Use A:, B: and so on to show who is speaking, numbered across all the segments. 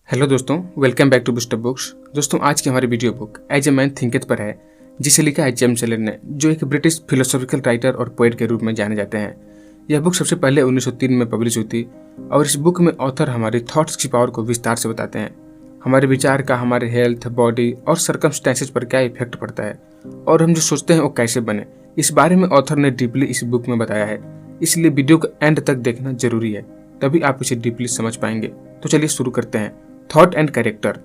A: Hello दोस्तों, welcome back to booster books. दोस्तों, आज की हमारी video book as a man thinketh पर है, जिसे लिखा है जेम्स एलन ने, जो एक ब्रिटिश फिलोसॉफिकल राइटर और पोएट के रूप में जाने जाते हैं। यह बुक सबसे पहले 1903 में पब्लिश हुई थी और इस बुक में ऑथर हमारे थॉट्स की पावर को विस्तार से बताते हैं। हमारे विचार का हमारे हेल्थ, बॉडी और सर्कमस्टेंसेस पर क्या इफेक्ट पड़ता है और हम जो सोचते हैं वो कैसे बने, इस बारे में ऑथर ने डीपली इस बुक में बताया है। इसलिए वीडियो को एंड तक देखना जरूरी है, तभी आप इसे डीपली समझ पाएंगे। तो चलिए शुरू करते हैं। Thought and character.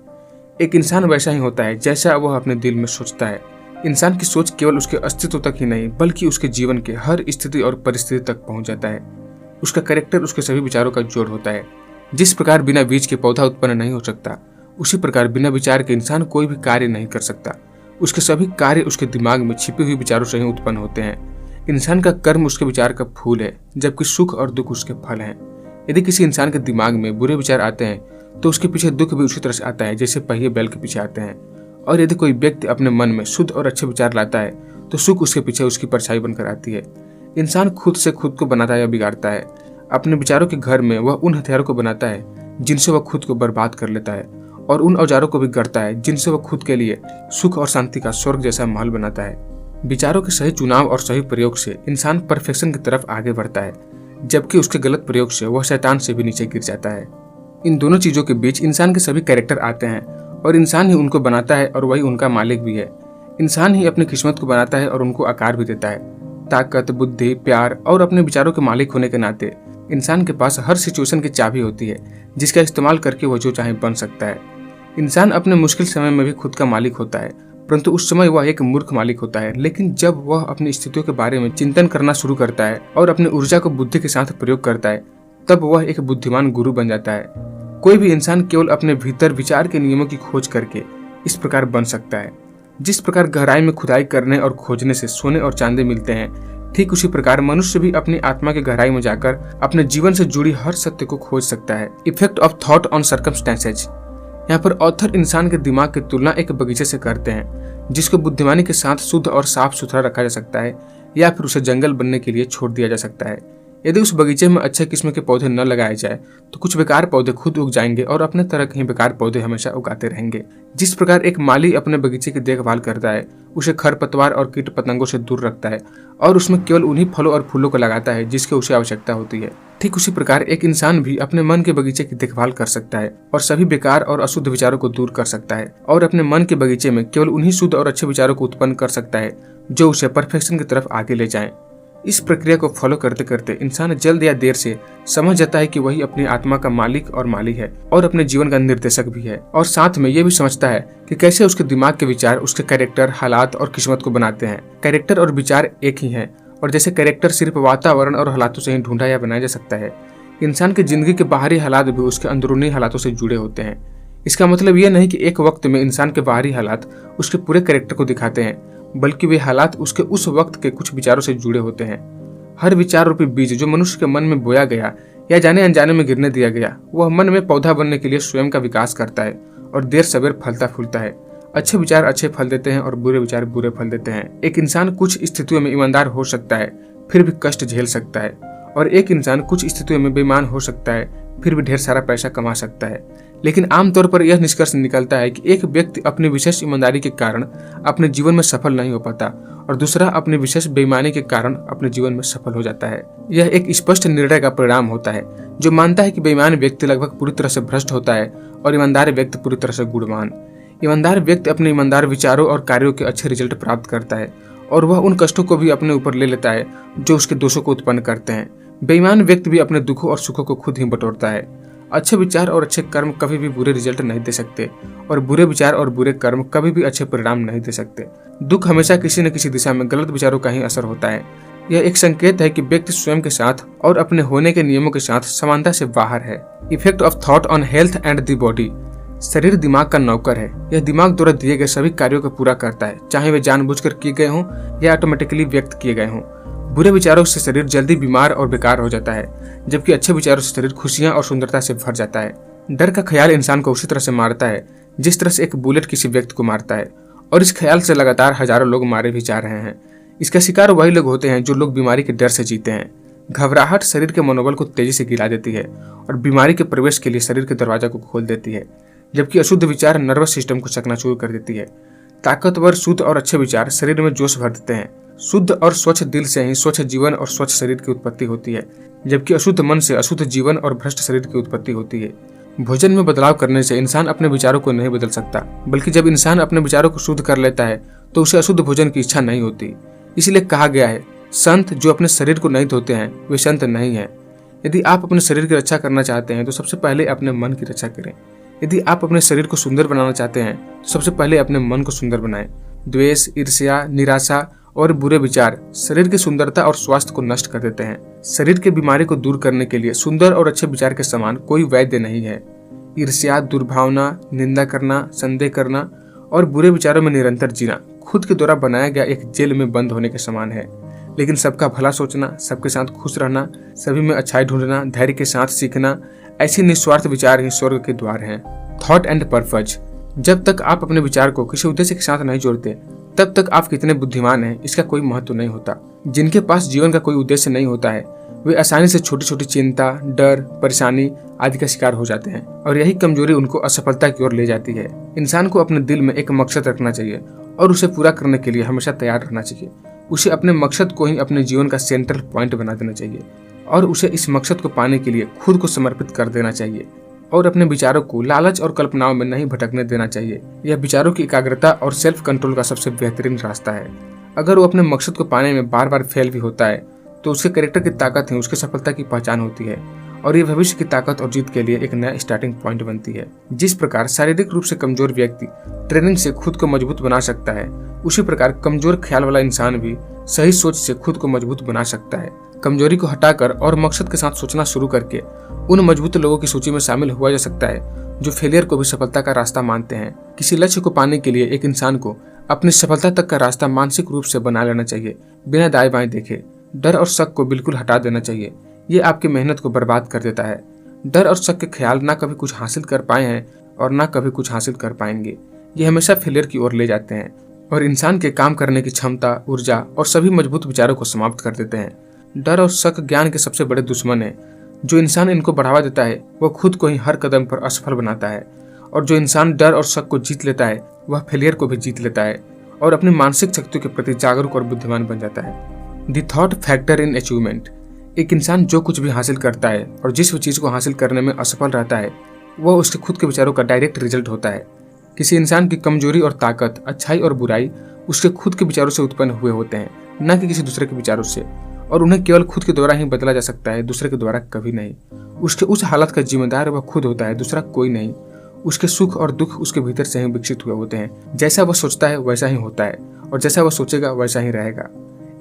A: एक इंसान वैसा ही होता है जैसा वह अपने दिल में सोचता है। इंसान की सोच केवल उसके अस्तित्व तक ही नहीं बल्कि उसके जीवन के हर स्थिति और परिस्थिति तक पहुंच जाता है। उसका कैरेक्टर उसके सभी विचारों का जोड़ होता है। जिस प्रकार बिना बीज के पौधा उत्पन्न नहीं हो सकता, उसी प्रकार बिना विचार के इंसान कोई भी कार्य नहीं कर सकता। उसके सभी कार्य उसके दिमाग में छिपे हुए विचारों से ही उत्पन्न होते हैं। इंसान का कर्म उसके विचार का फूल है, जबकि सुख और दुख उसके फल हैं। यदि किसी इंसान के दिमाग में बुरे विचार आते हैं तो उसके पीछे दुख भी उसी तरह से आता है जैसे पहिए बैल के पीछे आते हैं। और यदि कोई व्यक्ति अपने मन में शुद्ध और अच्छे विचार लाता है तो सुख उसके पीछे उसकी परछाई बनकर आती है। इंसान खुद से खुद को बनाता है या बिगाड़ता है। अपने विचारों के घर में वह उन हथियारों को बनाता है जिनसे वह खुद को बर्बाद कर लेता है, और उन औजारों को भी गढ़ता है जिनसे वह खुद के लिए सुख और शांति का स्वर्ग जैसा महल बनाता है। विचारों के सही चुनाव और सही प्रयोग से इंसान परफेक्शन की तरफ आगे बढ़ता है, जबकि उसके गलत प्रयोग से वह शैतान से भी नीचे गिर जाता है। इन दोनों चीजों के बीच इंसान के सभी कैरेक्टर आते हैं और इंसान ही उनको बनाता है और वही उनका मालिक भी है। इंसान ही अपनी किस्मत को बनाता है और उनको आकार भी देता है। ताकत, बुद्धि, प्यार और अपने विचारों के मालिक होने के नाते इंसान के पास हर सिचुएशन की चाबी होती है जिसका इस्तेमाल करके वह जो चाहे बन सकता है। इंसान अपने मुश्किल समय में भी खुद का मालिक होता है, परंतु उस समय वह एक मूर्ख मालिक होता है। लेकिन जब वह अपनी स्थितियों के बारे में चिंतन करना शुरू करता है और अपनी ऊर्जा को बुद्धि के साथ प्रयोग करता है, तब वह एक बुद्धिमान गुरु बन जाता है। कोई भी इंसान केवल अपने भीतर विचार के नियमों की खोज करके इस प्रकार बन सकता है। जिस प्रकार गहराई में खुदाई करने और खोजने से सोने और चांदी मिलते हैं, ठीक उसी प्रकार मनुष्य भी अपनी आत्मा की गहराई में जाकर अपने जीवन से जुड़ी हर सत्य को खोज सकता है। Effect of thought on circumstances. यहाँ पर ऑथर इंसान के दिमाग की तुलना एक बगीचे से करते हैं, जिसको बुद्धिमानी के साथ शुद्ध और साफ सुथरा रखा जा सकता है या फिर उसे जंगल बनने के लिए छोड़ दिया जा सकता है। यदि उस बगीचे में अच्छे किस्म के पौधे न लगाए जाए तो कुछ बेकार पौधे खुद उग जाएंगे और अपने तरह के ही बेकार पौधे हमेशा उगाते रहेंगे। जिस प्रकार एक माली अपने बगीचे की देखभाल करता है, उसे खरपतवार और कीट पतंगों से दूर रखता है और उसमें केवल उन्हीं फलों और फूलों को लगाता है जिसकी उसे आवश्यकता होती है, ठीक उसी प्रकार एक इंसान भी अपने मन के बगीचे की देखभाल कर सकता है और सभी बेकार और अशुद्ध विचारों को दूर कर सकता है और अपने मन के बगीचे में केवल उन्हीं शुद्ध और अच्छे विचारों को उत्पन्न कर सकता है जो उसे परफेक्शन की तरफ आगे ले जाएं। इस प्रक्रिया को फॉलो करते करते इंसान जल्द या देर से समझ जाता है कि वही अपनी आत्मा का मालिक और माली है और अपने जीवन का निर्देशक भी है, और साथ में ये भी समझता है कि कैसे उसके दिमाग के विचार उसके कैरेक्टर, हालात और किस्मत को बनाते हैं। कैरेक्टर और विचार एक ही हैं, और जैसे कैरेक्टर सिर्फ वातावरण और हालातों से ही ढूंढा या बनाया जा सकता है, इंसान की जिंदगी के बाहरी हालात भी उसके अंदरूनी हालातों से जुड़े होते हैं। इसका मतलब यह नहीं कि एक वक्त में इंसान के बाहरी हालात उसके पूरे कैरेक्टर को दिखाते हैं, बल्कि वे हालात उसके उस वक्त के कुछ विचारों से जुड़े होते हैं। हर विचार रूपी बीज जो मनुष्य के मन में बोया गया या जाने अनजाने में गिरने दिया गया, वह मन में पौधा बनने के लिए स्वयं का विकास करता है और देर सवेर फलता फूलता है। अच्छे विचार अच्छे फल देते हैं और बुरे विचार बुरे फल देते हैं। एक इंसान कुछ स्थितियों में ईमानदार हो सकता है फिर भी कष्ट झेल सकता है, और एक इंसान कुछ स्थितियों में बेईमान हो सकता है फिर भी ढेर सारा पैसा कमा सकता है। लेकिन आमतौर पर यह निष्कर्ष निकलता है कि एक व्यक्ति अपनी विशेष ईमानदारी के कारण अपने जीवन में सफल नहीं हो पाता और दूसरा अपनी विशेष बेईमानी के कारण अपने जीवन में सफल हो जाता है। यह एक स्पष्ट निर्णय का परिणाम होता है जो मानता है कि बेईमान व्यक्ति लगभग पूरी तरह से भ्रष्ट होता है और ईमानदार व्यक्ति पूरी तरह से गुणवान। ईमानदार व्यक्ति अपने ईमानदार विचारों और कार्यों के अच्छे रिजल्ट प्राप्त करता है और वह उन कष्टों को भी अपने ऊपर ले लेता है जो उसके दोषों को उत्पन्न करते हैं। बेईमान व्यक्ति भी अपने दुखों और सुखों को खुद ही बटोरता है। अच्छे विचार और अच्छे कर्म कभी भी बुरे रिजल्ट नहीं दे सकते और बुरे विचार और बुरे कर्म कभी भी अच्छे परिणाम नहीं दे सकते। दुख हमेशा किसी न किसी दिशा में गलत विचारों का ही असर होता है। यह एक संकेत है कि व्यक्ति स्वयं के साथ और अपने होने के नियमों के साथ समानता से बाहर है। Effect of thought on health and the body. शरीर दिमाग का नौकर है। यह दिमाग द्वारा दिए गए सभी कार्यों को पूरा करता है, चाहे वे जानबूझकर किए गए हों या ऑटोमेटिकली व्यक्त किए गए हों। बुरे विचारों से शरीर जल्दी बीमार और बेकार हो जाता है, जबकि अच्छे विचारों से शरीर खुशियां और सुंदरता से भर जाता है। डर का ख्याल इंसान को उसी तरह से मारता है जिस तरह से एक बुलेट किसी व्यक्ति को मारता है, और इस ख्याल से लगातार हजारों लोग मारे भी जा रहे हैं। इसका शिकार वही लोग होते हैं जो लोग बीमारी के डर से जीते हैं। घबराहट शरीर के मनोबल को तेजी से गिरा देती है और बीमारी के प्रवेश के लिए शरीर के दरवाजा को खोल देती है। जबकि अशुद्ध विचार नर्वस सिस्टम को चकनाचूर कर देती है। ताकतवर, शुद्ध और अच्छे विचार शरीर में जोश भर देते हैं। शुद्ध और स्वच्छ दिल से ही स्वच्छ जीवन और स्वच्छ शरीर की उत्पत्ति होती है, जबकि अशुद्ध मन से अशुद्ध जीवन और भ्रष्ट शरीर की उत्पत्ति होती है। भोजन में बदलाव करने से इंसान अपने विचारों को नहीं बदल सकता, बल्कि जब इंसान अपने विचारों को शुद्ध कर लेता है तो उसे अशुद्ध भोजन की इच्छा नहीं होती। इसलिए कहा गया है, संत जो अपने शरीर को नहीं धोते हैं वे संत नहीं हैं। यदि आप अपने शरीर की रक्षा करना चाहते हैं तो सबसे पहले अपने मन की रक्षा करें। यदि आप अपने शरीर को सुंदर बनाना चाहते हैं तो सबसे पहले अपने मन को सुंदर बनाएं। द्वेष, ईर्ष्या, निराशा और बुरे विचार शरीर की सुंदरता और स्वास्थ्य को नष्ट कर देते हैं। शरीर की बीमारी को दूर करने के लिए सुंदर और अच्छे विचार के समान कोई वैद्य नहीं है। ईर्ष्या, दुर्भावना, निंदा करना, संदेह करना और बुरे विचारों में निरंतर जीना खुद के द्वारा बनाया गया एक जेल में बंद होने के समान है। लेकिन सबका भला सोचना, सबके साथ खुश रहना, सभी में अच्छाई ढूंढना, धैर्य के साथ सीखना, ऐसे निस्वार्थ विचार ही स्वर्ग के द्वार हैं। Thought and purpose. जब तक आप अपने विचार को किसी उद्देश्य के साथ नहीं जोड़ते तब तक आप कितने बुद्धिमान हैं इसका कोई महत्व नहीं होता। जिनके पास जीवन का कोई उद्देश्य नहीं होता है वे आसानी से छोटी छोटी चिंता, डर, परेशानी आदि का शिकार हो जाते हैं और यही कमजोरी उनको असफलता की ओर ले जाती है। इंसान को अपने दिल में एक मकसद रखना चाहिए और उसे पूरा करने के लिए हमेशा तैयार रहना चाहिए। उसे अपने मकसद को ही अपने जीवन का सेंट्रल पॉइंट बना देना चाहिए और उसे इस मकसद को पाने के लिए खुद को समर्पित कर देना चाहिए और अपने विचारों को लालच और कल्पनाओं में नहीं भटकने देना चाहिए। यह विचारों की एकाग्रता और सेल्फ कंट्रोल का सबसे बेहतरीन रास्ता है। अगर वो अपने मकसद को पाने में बार बार फेल भी होता है तो उसके कैरेक्टर की ताकत ही उसकी सफलता की पहचान होती है और ये भविष्य की ताकत और जीत के लिए एक नया स्टार्टिंग पॉइंट बनती है। जिस प्रकार शारीरिक रूप से कमजोर व्यक्ति ट्रेनिंग से खुद को मजबूत बना सकता है, उसी प्रकार कमजोर ख्याल वाला इंसान भी सही सोच से खुद को मजबूत बना सकता है। कमजोरी को हटाकर और मकसद के साथ सोचना शुरू करके उन मजबूत लोगों की सूची में शामिल हुआ जा सकता है जो फेलियर को भी सफलता का रास्ता मानते हैं। किसी लक्ष्य को पाने के लिए एक इंसान को अपनी सफलता तक का रास्ता मानसिक रूप से बना लेना चाहिए, बिना दाएं बाएं देखे। डर और शक को बिल्कुल हटा देना चाहिए, ये आपकी मेहनत को बर्बाद कर देता है। डर और शक के ख्याल ना कभी कुछ हासिल कर पाए हैं और ना कभी कुछ हासिल कर पाएंगे। ये हमेशा फेलियर की ओर ले जाते हैं और इंसान के काम करने की क्षमता, ऊर्जा और सभी मजबूत विचारों को समाप्त कर देते हैं। डर और शक ज्ञान के सबसे बड़े दुश्मन है। जो इंसान इनको बढ़ावा देता है वह खुद को ही हर कदम पर असफल बनाता है और जो इंसान डर और शक को जीत लेता है वह फेलियर को भी जीत लेता है और अपनी मानसिक शक्तियों के प्रति जागरूक और बुद्धिमान बन जाता है। The thought factor in achievement. एक इंसान जो कुछ भी हासिल करता है और जिस भी चीज को हासिल करने में असफल रहता है वह उसके खुद के विचारों का डायरेक्ट रिजल्ट होता है। किसी इंसान की कमजोरी और ताकत, अच्छाई और बुराई उसके खुद के विचारों से उत्पन्न हुए होते हैं, न कि किसी दूसरे के विचारों से, और उन्हें केवल खुद के द्वारा ही बदला जा सकता है, दूसरे के द्वारा कभी नहीं। उसके उस हालत का जिम्मेदार वह खुद होता है, दूसरा कोई नहीं। उसके सुख और दुख उसके भीतर से ही विकसित हुए होते हैं। जैसा वह सोचता है वैसा ही होता है और जैसा वह सोचेगा वैसा ही रहेगा।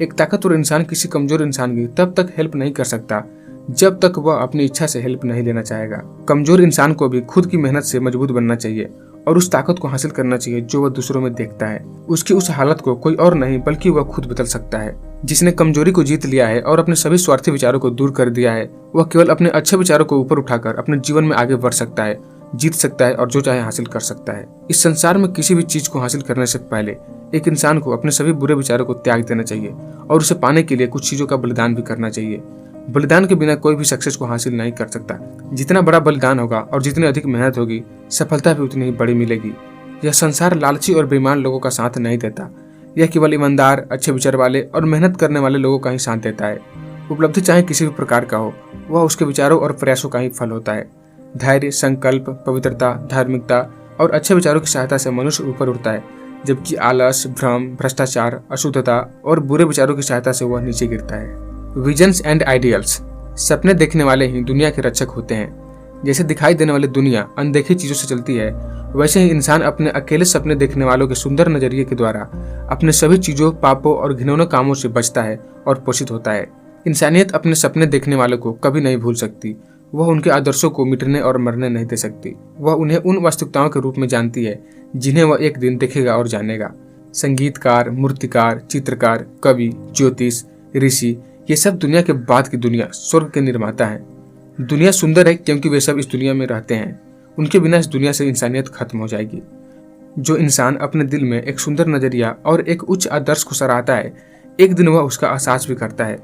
A: एक ताकतवर इंसान किसी कमजोर इंसान की तब तक हेल्प नहीं कर सकता जब तक वह अपनी इच्छा से हेल्प नहीं लेना चाहेगा। कमजोर इंसान को भी खुद की मेहनत से मजबूत बनना चाहिए और उस ताकत को हासिल करना चाहिए जो वह दूसरों में देखता है। उसकी उस हालत को कोई और नहीं बल्कि वह खुद बदल सकता है। जिसने कमजोरी को जीत लिया है और अपने सभी स्वार्थी विचारों को दूर कर दिया है वह केवल अपने अच्छे विचारों को ऊपर उठाकर अपने जीवन में आगे बढ़ सकता है, जीत सकता है और जो चाहे हासिल कर सकता है। इस संसार में किसी भी चीज को हासिल करने से पहले एक इंसान को अपने सभी बुरे विचारों को त्याग देना चाहिए और उसे पाने के लिए कुछ चीजों का बलिदान भी करना चाहिए। बलिदान के बिना कोई भी सक्सेस को हासिल नहीं कर सकता। जितना बड़ा बलिदान होगा और जितनी अधिक मेहनत होगी सफलता भी उतनी ही बड़ी मिलेगी। यह संसार लालची और बेईमान लोगों का साथ नहीं देता, यह केवल ईमानदार, अच्छे विचार वाले और मेहनत करने वाले लोगों का ही साथ देता है। उपलब्धि चाहे किसी भी प्रकार का हो, वह उसके विचारों और प्रयासों का ही फल होता है। धैर्य, संकल्प, पवित्रता, धार्मिकता और अच्छे विचारों की सहायता से मनुष्य ऊपर उठता है, जबकि आलस, भ्रम, भ्रष्टाचार, अशुद्धता और बुरे विचारों की सहायता से वह नीचे गिरता है। Visions and ideals. सपने देखने वाले ही दुनिया के रक्षक होते हैं। जैसे दिखाई देने वाली दुनिया अनदेखी चीजों से चलती है, वैसे ही इंसान अपने अकेले सपने देखने वालों के सुंदर नजरिए के द्वारा अपने सभी चीजों, पापों और घिनौने कामों से बचता है और पोषित होता है। इंसानियत अपने सपने देखने वालों को कभी नहीं भूल सकती। वह उनके आदर्शों को मिटने और मरने नहीं दे सकती। वह उन्हें उन वास्तविकताओं के रूप में जानती है जिन्हें वह एक दिन देखेगा और जानेगा। संगीतकार, मूर्तिकार, चित्रकार, कवि, ज्योतिष, ऋषि, ये सब दुनिया के बाद की दुनिया, स्वर्ग के निर्माता हैं। दुनिया सुंदर है क्योंकि वे सब इस दुनिया में रहते हैं। उनके बिना इस दुनिया से इंसानियत खत्म हो जाएगी। जो इंसान अपने दिल में एक सुंदर नजरिया और एक उच्च आदर्श को सराहता है, एक दिन वह उसका एहसास भी करता है।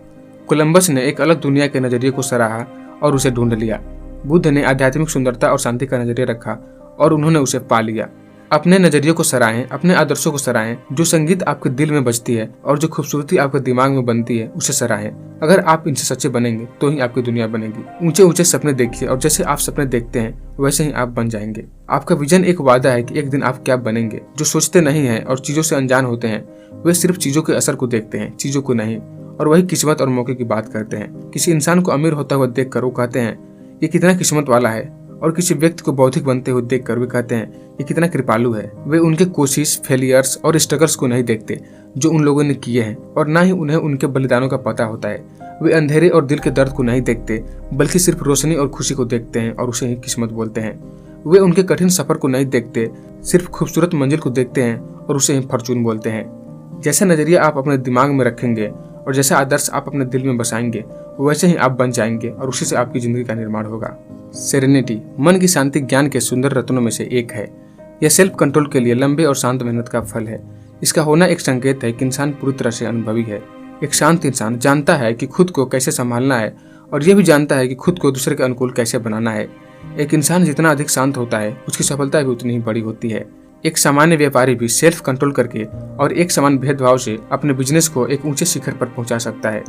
A: कोलंबस ने एक अलग दुनिया के नजरिए को सराहा और उसे ढूंढ लिया। बुद्ध ने आध्यात्मिक सुंदरता और शांति का नजरिया रखा और उन्होंने उसे पा लिया। अपने नजरिए को सराहें, अपने आदर्शों को सराहें। जो संगीत आपके दिल में बजती है और जो खूबसूरती आपके दिमाग में बनती है उसे सराहें। अगर आप इनसे सच्चे बनेंगे तो ही आपकी दुनिया बनेगी। ऊंचे ऊंचे सपने देखिए और जैसे आप सपने देखते हैं वैसे ही आप बन जाएंगे। आपका विजन एक वादा है कि एक दिन आप क्या बनेंगे। जो सोचते नहीं है और चीजों से अनजान होते हैं वे सिर्फ चीजों के असर को देखते हैं, चीजों को नहीं, और वही किस्मत और मौके की बात करते हैं। किसी इंसान को अमीर होता हुआ देख कर वो कहते हैं ये कितना किस्मत वाला है, और किसी व्यक्ति को बौद्धिक बनते हुए देखकर वे कहते हैं ये कितना कृपालु है। वे उनके कोशिश, फेलियर्स और स्ट्रगल्स को नहीं देखते जो उन लोगों ने किए हैं, और ना ही उन्हें उनके बलिदानों का पता होता है। वे अंधेरे और दिल के दर्द को नहीं देखते बल्कि सिर्फ रोशनी और खुशी को देखते हैं और उसे ही किस्मत बोलते हैं। वे उनके कठिन सफर को नहीं देखते, सिर्फ खूबसूरत मंजिल को देखते हैं और उसे ही फॉर्चून बोलते हैं। जैसा नजरिया आप अपने दिमाग में रखेंगे और जैसा आदर्श आप अपने दिल में बसाएंगे वैसे ही आप बन जाएंगे और उसी से आपकी जिंदगी का निर्माण होगा। सेरेनिटी मन की शांति ज्ञान के सुंदर रत्नों में से एक है। यह सेल्फ कंट्रोल के लिए लंबे और शांत मेहनत का फल है। इसका होना एक संकेत है कि इंसान पूरी तरह से अनुभवी है। एक शांत इंसान जानता है कि खुद को कैसे संभालना है और यह भी जानता है कि खुद को दूसरे के अनुकूल कैसे बनाना है। एक इंसान जितना अधिक शांत होता है उसकी सफलता भी उतनी ही बड़ी होती है। एक सामान्य व्यापारी भी सेल्फ कंट्रोल करके और एक समान भेदभाव से अपने बिजनेस को एक ऊंचे शिखर पर पहुंचा सकता है।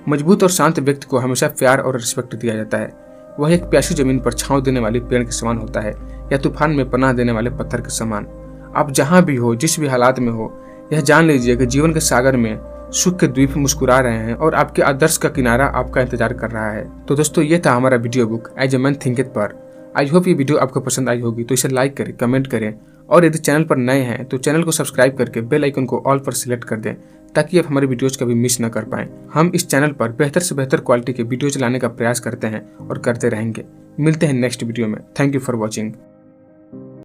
A: मजबूत और शांत व्यक्ति को हमेशा प्यार और रिस्पेक्ट दिया जाता है। वह एक प्यासी जमीन पर छांव देने वाले पेड़ के समान होता है या तूफान में पनाह देने वाले पत्थर के समान। आप जहां भी हो, जिस भी हालात में हो, यह जान लीजिए कि जीवन के सागर में सुख के द्वीप मुस्कुरा रहे हैं और आपके आदर्श का किनारा आपका इंतजार कर रहा है। तो दोस्तों ये था हमारा video book as a man thinking पर। आई होप ये वीडियो आपको पसंद आई होगी, तो इसे लाइक करें, कमेंट करें, और यदि चैनल पर नए हैं तो चैनल को सब्सक्राइब करके बेल आइकन को ऑल पर सिलेक्ट कर दें ताकि आप हमारे वीडियोज कभी मिस न कर पाएं। हम इस चैनल पर बेहतर से बेहतर क्वालिटी के वीडियोज लाने का प्रयास करते हैं और करते रहेंगे। मिलते हैं नेक्स्ट वीडियो में। Thank you for watching.